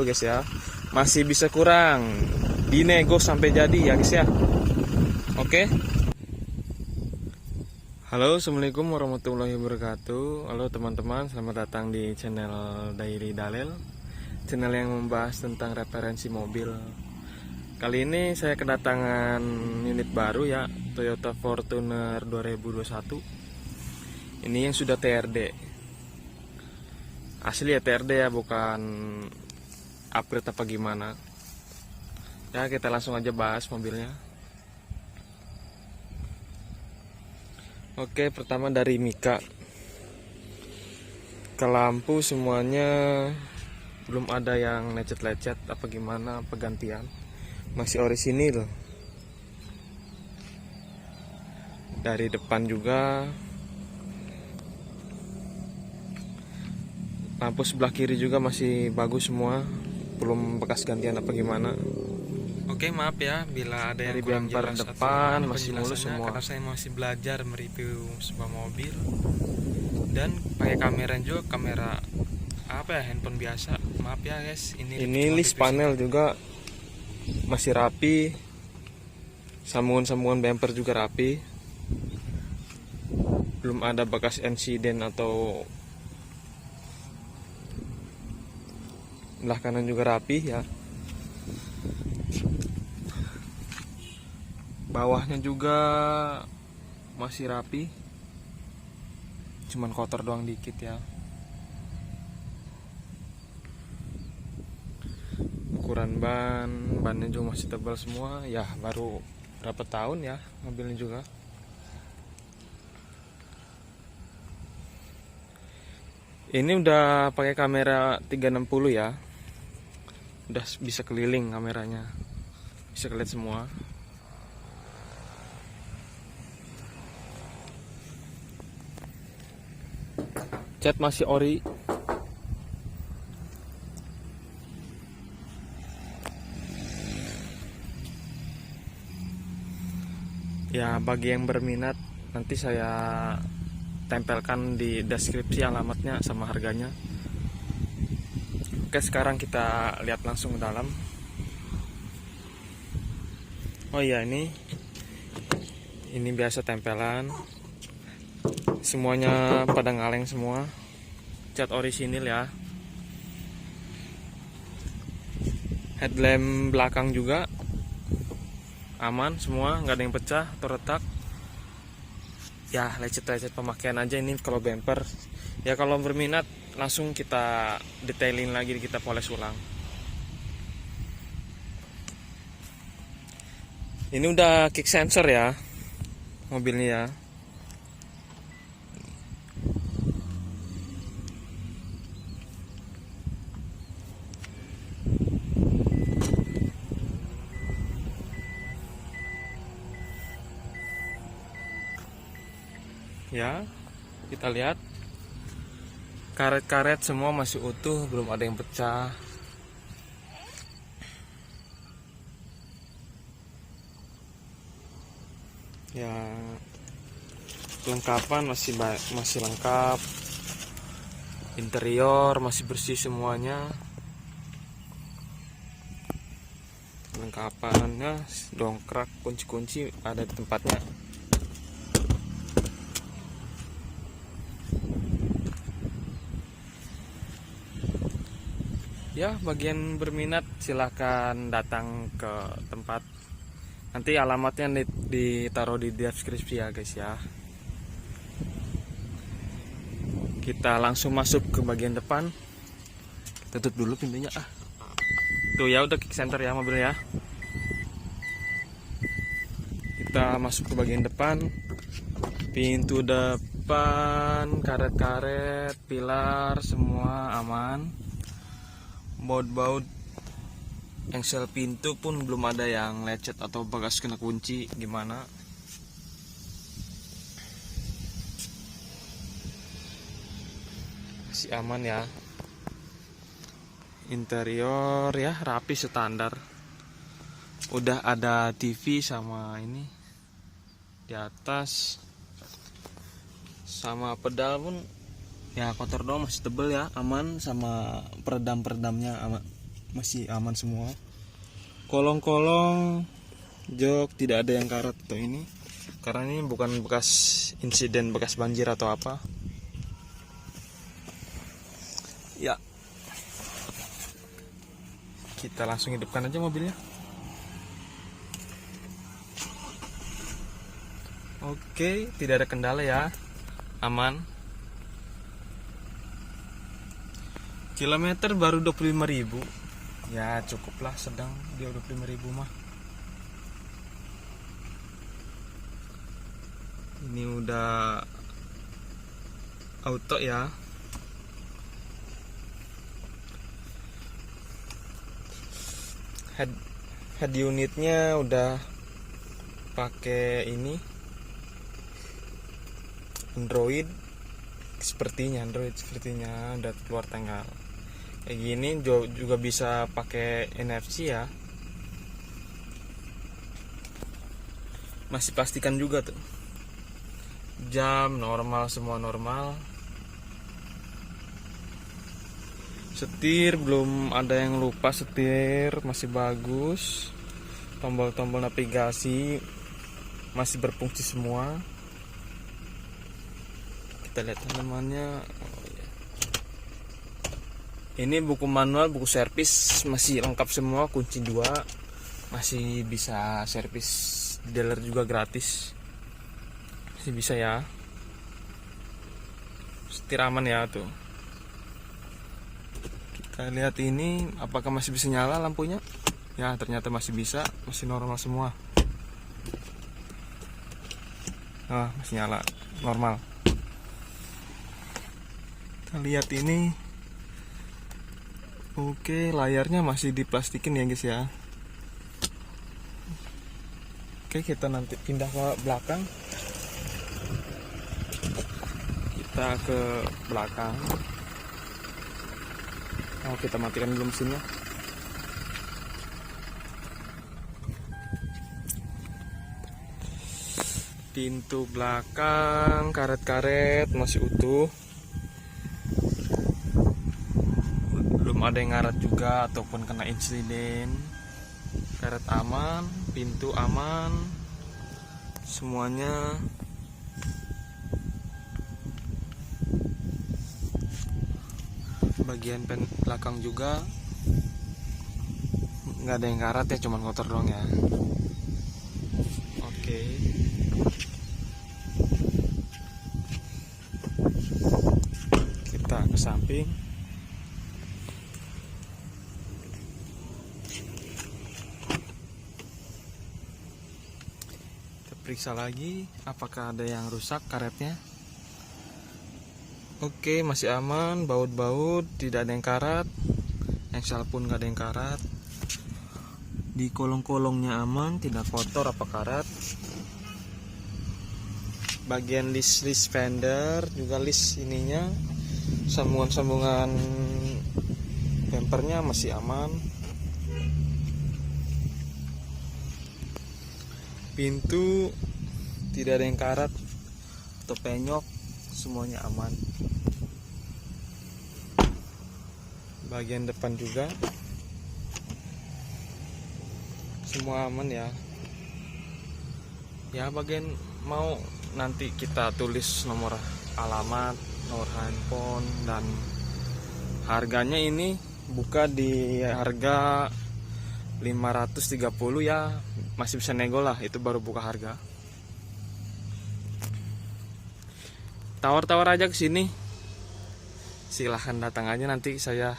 guys ya. Masih bisa kurang, dinego sampai jadi ya guys ya. Oke. Halo, assalamualaikum warahmatullahi wabarakatuh. Halo teman-teman, selamat datang di channel Daily Dalel, channel yang membahas tentang referensi mobil. Kali ini saya kedatangan unit baru ya, Toyota Fortuner 2021. Ini yang sudah TRD. Asli ya TRD ya, bukan upgrade apa gimana. Ya kita langsung aja bahas mobilnya. Oke, pertama dari mika. Ke lampu semuanya belum ada yang lecet-lecet apa gimana, penggantian. Masih orisinil. Dari depan juga. Lampu sebelah kiri juga masih bagus semua, belum bekas gantian apa gimana. Oke, maaf ya bila ada yang kurang jelas. Depan masih mulus semua, karena saya masih belajar mereview sebuah mobil dan pakai kamera juga, kamera apa ya, handphone biasa. Maaf ya guys, ini list panel juga masih rapi, sambungan-sambungan bumper juga rapi, belum ada bekas insiden atau belah kanan juga rapi ya. Bawahnya juga masih rapi, cuman kotor doang dikit ya. Ukuran bannya juga masih tebal semua ya, baru berapa tahun ya mobilnya juga. Ini udah pakai kamera 360 ya, udah bisa keliling kameranya, bisa kelihatan semua. Cat masih ori. Ya bagi yang berminat, nanti saya tempelkan di deskripsi alamatnya sama harganya. Oke, sekarang kita lihat langsung ke dalam. Oh iya, ini biasa tempelan. Semuanya pada ngaleng semua. Cat orisinil ya. Headlamp belakang juga aman semua, nggak ada yang pecah atau retak. Ya lecet-lecet pemakaian aja ini kalau bumper. Ya kalau berminat langsung kita detailin lagi, kita poles ulang. Ini udah kick sensor ya mobilnya ya. Ya, kita lihat karet-karet semua masih utuh, belum ada yang pecah. Ya, kelengkapan masih lengkap. Interior masih bersih semuanya. Kelengkapannya, dongkrak, kunci-kunci ada di tempatnya. Ya, bagian berminat silahkan datang ke tempat. Nanti alamatnya ditaruh di deskripsi ya guys ya. Kita langsung masuk ke bagian depan. Tutup dulu pintunya ah. Tuh ya, udah kick center ya mobilnya ya. Kita masuk ke bagian depan. Pintu depan, karet-karet, pilar semua aman. Baut-baut engsel pintu pun belum ada yang lecet atau bekas kena kunci gimana. Masih aman ya. Interior ya rapi standar. Udah ada TV sama ini di atas. Sama pedal pun ya kotor doang, masih tebel ya, aman. Sama peredam-peredamnya aman. masih aman semua. Kolong-kolong jok tidak ada yang karat atau ini, karena ini bukan bekas insiden bekas banjir atau apa ya. Kita langsung hidupkan aja mobilnya. Oke, tidak ada kendala ya, aman. Kilometer baru 25.000 ya, cukuplah, sedang dia 25.000 mah. Ini udah auto ya. Head unitnya udah pakai ini Android sepertinya udah keluar tanggal kayak gini. Juga bisa pakai NFC ya. Masih pastikan juga tuh jam normal, semua normal. Setir belum ada yang lupa, setir masih bagus. Tombol-tombol navigasi masih berfungsi semua. Kita lihat teman-temannya. Ini buku manual, buku servis masih lengkap semua, kunci 2. Masih bisa servis dealer juga gratis. Masih bisa ya. Setir aman ya tuh. Kita lihat ini apakah masih bisa nyala lampunya. Ya, ternyata masih bisa, masih normal semua. Masih nyala normal. Kita lihat ini. Oke, layarnya masih diplastikin ya guys ya. Oke, kita nanti pindah ke belakang. Kita ke belakang. Kita matikan dulu mesinnya. Pintu belakang karet-karet masih utuh, belum ada yang ngarat juga ataupun kena insiden. Karet aman, pintu aman, semuanya. Bagian belakang juga nggak ada yang karat ya, cuman kotor doang ya. Oke. Kita ke samping. Kita periksa lagi apakah ada yang rusak karetnya. Oke, masih aman, baut-baut tidak ada yang karat, engsel pun nggak ada yang karat. Di kolong-kolongnya aman, tidak kotor apa karat. Bagian list fender juga, list ininya, sambungan-sambungan bempernya masih aman. Pintu tidak ada yang karat atau penyok, semuanya aman. Bagian depan juga semua aman ya. Ya, bagian mau nanti kita tulis nomor alamat, nomor handphone, dan harganya ini buka di harga 530 ya, masih bisa nego lah, itu baru buka harga. Tawar-tawar aja ke sini. Silahkan datang aja, nanti saya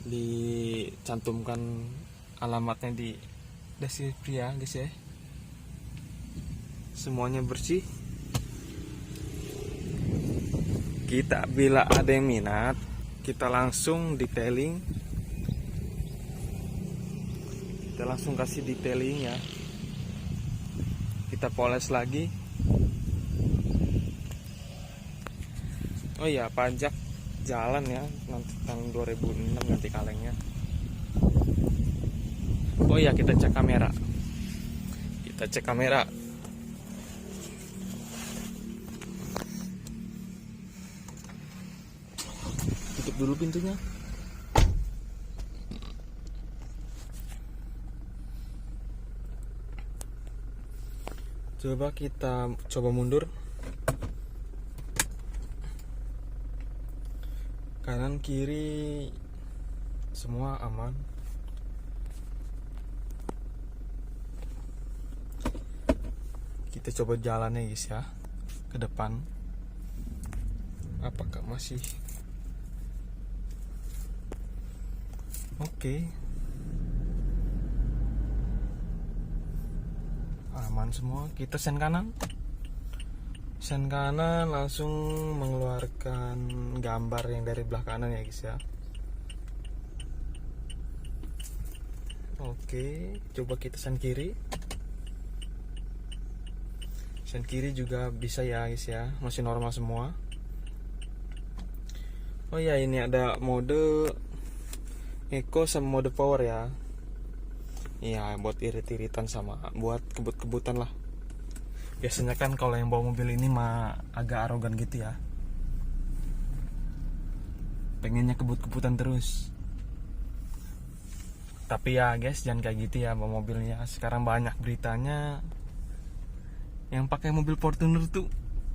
dicantumkan alamatnya di deskripsi ya guys ya. Semuanya bersih. Kita bila ada yang minat, kita langsung detailing. Kita langsung kasih detailing ya. Kita poles lagi. Oh iya, pajak jalan ya, nanti tahun 2006 nanti kalengnya. Oh iya, kita cek kamera. Tutup dulu pintunya. Coba kita coba mundur. Kanan kiri semua aman. Kita coba jalannya guys ya, ke depan. Apakah masih oke? Aman semua. Kita sen kanan langsung mengeluarkan gambar yang dari belah kanan ya guys ya. Oke, coba kita sen kiri juga bisa ya guys ya, masih normal semua. Oh ya, ini ada mode eco sama mode power ya. Iya, buat irit-iritan sama buat kebut-kebutan lah. Biasanya kan kalau yang bawa mobil ini mah agak arogan gitu ya, pengennya kebut-kebutan terus. Tapi ya guys, jangan kayak gitu ya bawa mobilnya. Sekarang banyak beritanya yang pakai mobil Fortuner tuh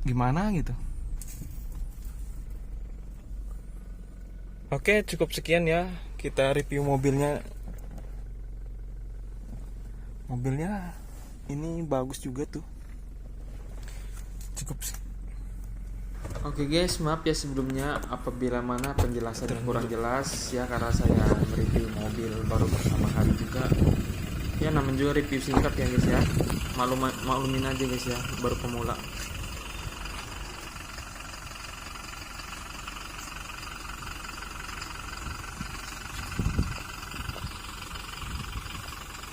gimana gitu. Oke, cukup sekian ya kita review mobilnya. Mobilnya ini bagus juga tuh. Cukup. Oke guys, maaf ya sebelumnya apabila mana penjelasannya kurang jelas ya, karena saya mereview mobil baru pertama kali juga. Ya namanya juga review singkat ya guys ya. Maklumin aja guys ya, baru pemula.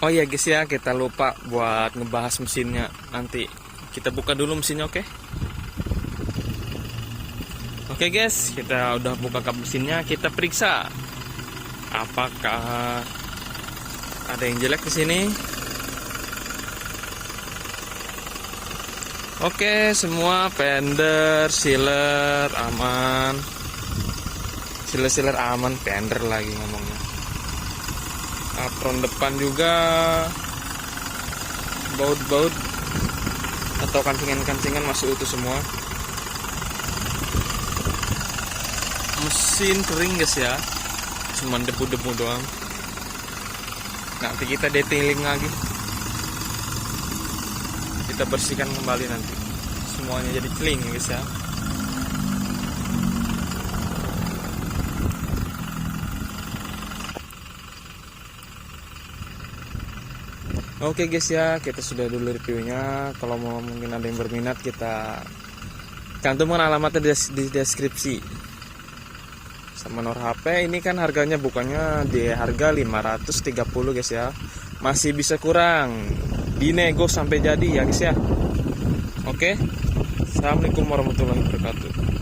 Oh iya guys ya, kita lupa buat ngebahas mesinnya. Nanti kita buka dulu mesinnya, oke? Oke guys, kita udah buka kap mesinnya, kita periksa apakah ada yang jelek di sini. Oke, semua fender, sealer aman. Sealer aman, fender lagi ngomongnya. Apron depan juga, baut atau kancingan masih utuh semua. Mesin kering guys ya, cuman debu-debu doang. Nanti kita detailing lagi, kita bersihkan kembali nanti semuanya jadi clean guys ya. Oke guys ya, kita sudah dulu reviewnya. Kalau mau mungkin ada yang berminat, kita cantumkan alamatnya di deskripsi. Sama nomor HP. Ini kan harganya bukannya di harga 530 guys ya. Masih bisa kurang. Dinego sampai jadi ya guys ya. Oke. Assalamualaikum warahmatullahi wabarakatuh.